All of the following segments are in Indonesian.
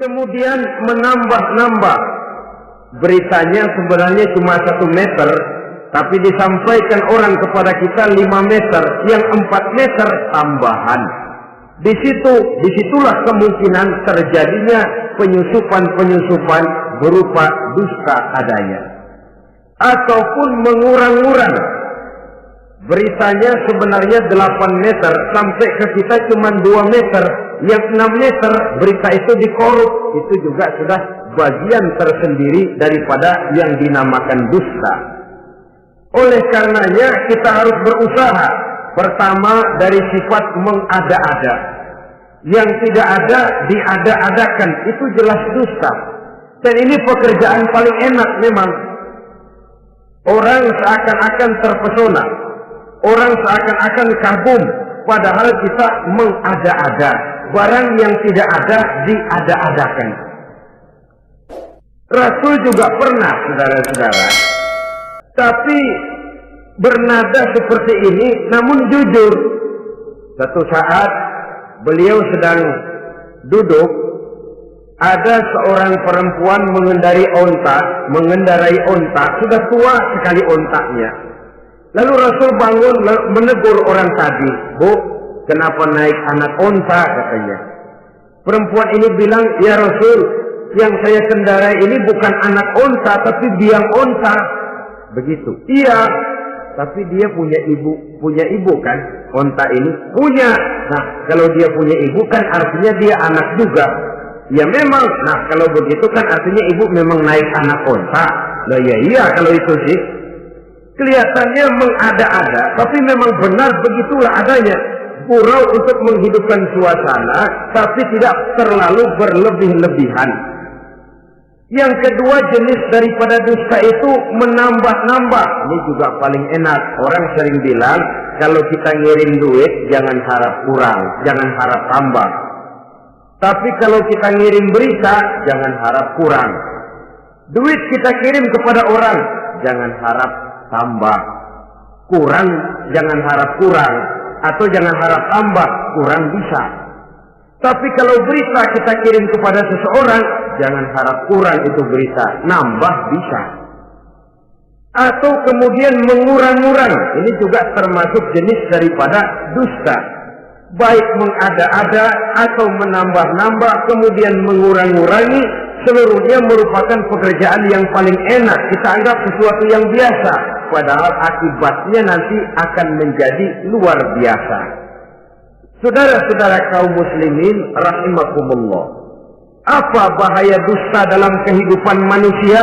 Kemudian menambah-nambah. Beritanya sebenarnya cuma 1 meter, tapi disampaikan orang kepada kita 5 meter, yang 4 meter tambahan. Disitulah kemungkinan terjadinya penyusupan-penyusupan berupa dusta adanya. Ataupun mengurang-urang. Beritanya sebenarnya 8 meter, sampai ke kita cuma 2 meter. Yang 6 meter berita itu dikorup. Itu juga sudah bagian tersendiri daripada yang dinamakan dusta. Oleh karenanya kita harus berusaha. Pertama dari sifat mengada-ada. Yang tidak ada diada-adakan. Itu jelas dusta. Dan ini pekerjaan paling enak memang. Orang seakan-akan terpesona. Orang seakan-akan kagum. Padahal kita mengada-ada. Barang yang tidak ada diada-adakan. Rasul juga pernah, saudara-saudara, tapi bernada seperti ini, namun jujur. Satu saat beliau sedang duduk, ada seorang perempuan mengendarai onta, sudah tua sekali ontaknya. Lalu Rasul bangun menegur orang tadi, "Bu, kenapa naik anak onta?" katanya. Perempuan ini bilang, "Ya Rasul, yang saya kendarai ini bukan anak onta, tapi biang onta." Begitu. "Iya, tapi dia punya ibu kan? Onta ini punya. Nah, kalau dia punya ibu kan artinya dia anak juga." "Ya memang. Nah, kalau begitu kan artinya ibu memang naik anak onta." "Lah ya iya kalau itu sih." Kelihatannya mengada-ada, tapi memang benar begitulah adanya. Gurau untuk menghidupkan suasana, tapi tidak terlalu berlebih-lebihan. Yang kedua jenis daripada dusta itu menambah-nambah. Ini juga paling enak. Orang sering bilang, kalau kita ngirim duit, jangan harap kurang, jangan harap tambah. Tapi kalau kita ngirim berita, jangan harap kurang. Duit kita kirim kepada orang, jangan harap tambah. Kurang, jangan harap kurang. Atau jangan harap tambah, kurang bisa. Tapi kalau berita kita kirim kepada seseorang, jangan harap kurang itu berita, nambah bisa. Atau kemudian mengurang-urang, ini juga termasuk jenis daripada dusta. Baik mengada-ada atau menambah-nambah, kemudian mengurang-urangi, seluruhnya merupakan pekerjaan yang paling enak. Kita anggap sesuatu yang biasa, padahal akibatnya nanti akan menjadi luar biasa. Saudara-saudara kaum muslimin rahimakumullah, apa bahaya dusta dalam kehidupan manusia?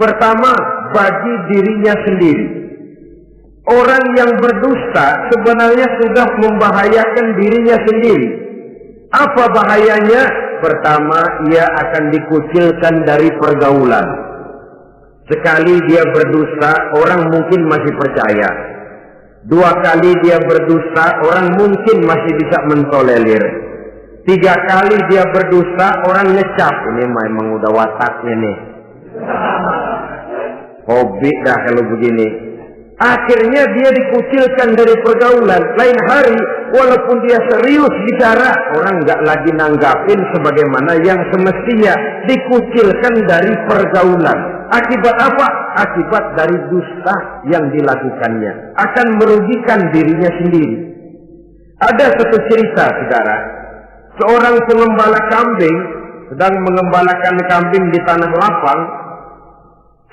Pertama, bagi dirinya sendiri. Orang yang berdusta sebenarnya sudah membahayakan dirinya sendiri. Apa bahayanya? Pertama, ia akan dikucilkan dari pergaulan. Sekali dia berdusta, orang mungkin masih percaya. 2 kali dia berdusta, orang mungkin masih bisa mentolerir. 3 kali dia berdusta, orang ngecap. Ini memang udah wataknya nih. Hobi dah kalau begini. Akhirnya dia dikucilkan dari pergaulan. Lain hari, walaupun dia serius bicara, orang nggak lagi nanggapin sebagaimana yang semestinya. Dikucilkan dari pergaulan. Akibat apa? Akibat dari dusta yang dilakukannya. Akan merugikan dirinya sendiri. Ada satu cerita, saudara. Seorang pengembala kambing sedang mengembalakan kambing di tanah lapang.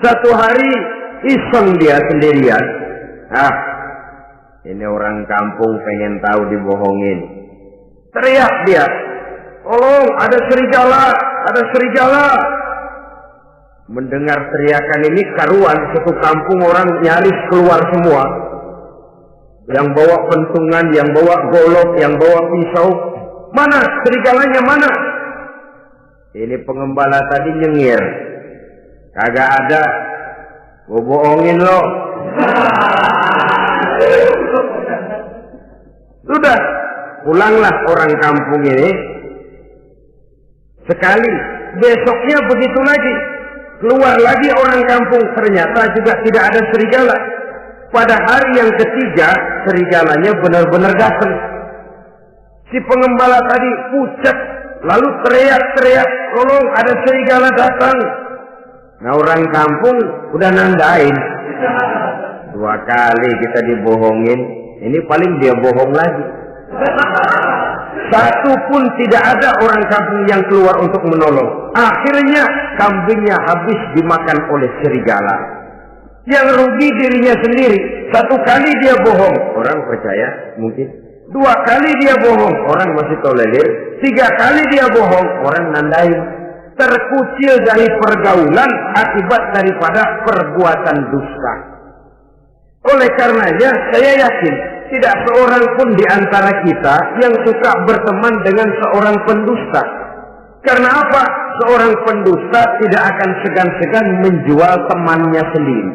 Satu hari iseng dia sendirian. Ini orang kampung pengen tahu dibohongin. Teriak dia, "Tolong, ada serigala, ada serigala." Mendengar teriakan ini karuan, satu kampung orang nyaris keluar semua. Yang bawa pentungan, yang bawa golok, yang bawa pisau. "Mana serigalanya, mana?" Ini pengembala tadi nyengir. "Kagak ada. Gua bohongin lo." Sudah, pulanglah orang kampung ini. Sekali, besoknya begitu lagi. Keluar lagi orang kampung, ternyata juga tidak ada serigala. Pada hari yang ketiga, serigalanya benar-benar datang. Si pengembala tadi pucat, lalu teriak-teriak, tolong ada serigala datang. Nah orang kampung udah nandain. 2 kali kita dibohongin, ini paling dia bohong lagi. Satu pun tidak ada orang kampung yang keluar untuk menolong. Akhirnya kambingnya habis dimakan oleh serigala. Yang rugi dirinya sendiri. 1 kali dia bohong, orang percaya mungkin. 2 kali dia bohong, orang masih tolerir. 3 kali dia bohong, orang nandain. Terkucil dari pergaulan akibat daripada perbuatan dusta. Oleh karenanya saya yakin tidak seorang pun di antara kita yang suka berteman dengan seorang pendusta. Karena apa? Seorang pendusta tidak akan segan-segan menjual temannya sendiri.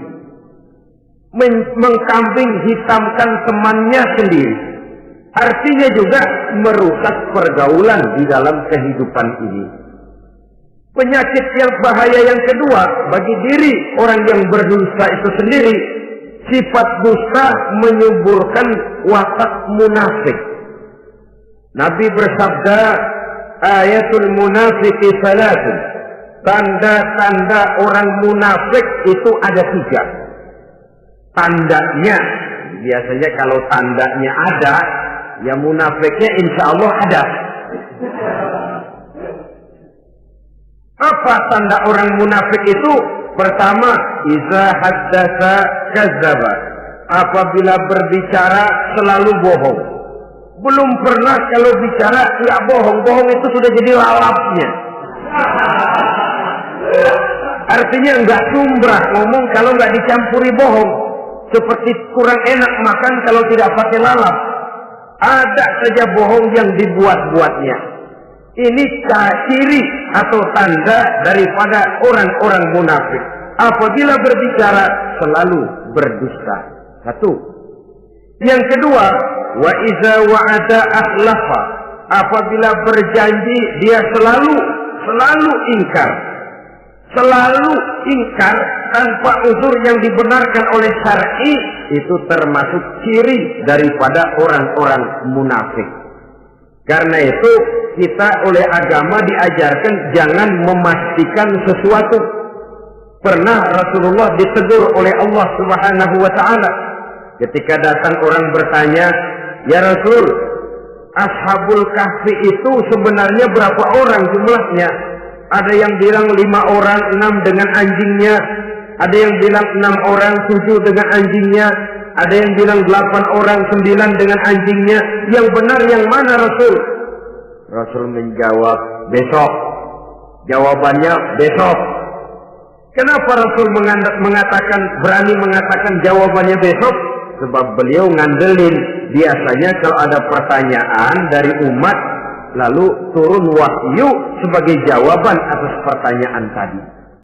Mengkambing hitamkan temannya sendiri. Artinya juga merusak pergaulan di dalam kehidupan ini. Penyakit yang bahaya yang kedua bagi diri orang yang berdusta itu sendiri, sifat dusta menyuburkan watak munafik. Nabi bersabda, ayatul munafiqi salatun. Tanda-tanda orang munafik itu ada 3. Tandanya, biasanya kalau tandanya ada, ya munafiknya insya Allah ada. Apa tanda orang munafik itu? Pertama, iza haddatsa kadzdzaba. Apabila berbicara selalu bohong. Belum pernah kalau bicara enggak bohong. Bohong itu sudah jadi lalapnya. Artinya enggak sumbrah ngomong kalau enggak dicampuri bohong. Seperti kurang enak makan kalau tidak pakai lalap. Ada saja bohong yang dibuat-buatnya. Ini ciri atau tanda daripada orang-orang munafik. Apabila berbicara selalu berdusta. 1. Yang kedua, wa iza wa'ada akhlafa. Apabila berjanji dia selalu ingkar. Selalu ingkar tanpa uzur yang dibenarkan oleh syar'i, itu termasuk ciri daripada orang-orang munafik. Karena itu kita oleh agama diajarkan jangan memastikan sesuatu. Pernah Rasulullah ditegur oleh Allah Subhanahu wa taala ketika datang orang bertanya, "Ya Rasul, Ashabul Kahfi itu sebenarnya berapa orang jumlahnya?" Ada yang bilang 5 orang, 6 dengan anjingnya. Ada yang bilang 6 orang, 7 dengan anjingnya. Ada yang bilang 8 orang, 9 dengan anjingnya. Yang benar yang mana Rasul? Rasul menjawab, besok. Jawabannya besok. Kenapa Rasul berani mengatakan jawabannya besok? Sebab beliau ngandelin. Biasanya kalau ada pertanyaan dari umat, lalu turun wahyu sebagai jawaban atas pertanyaan tadi.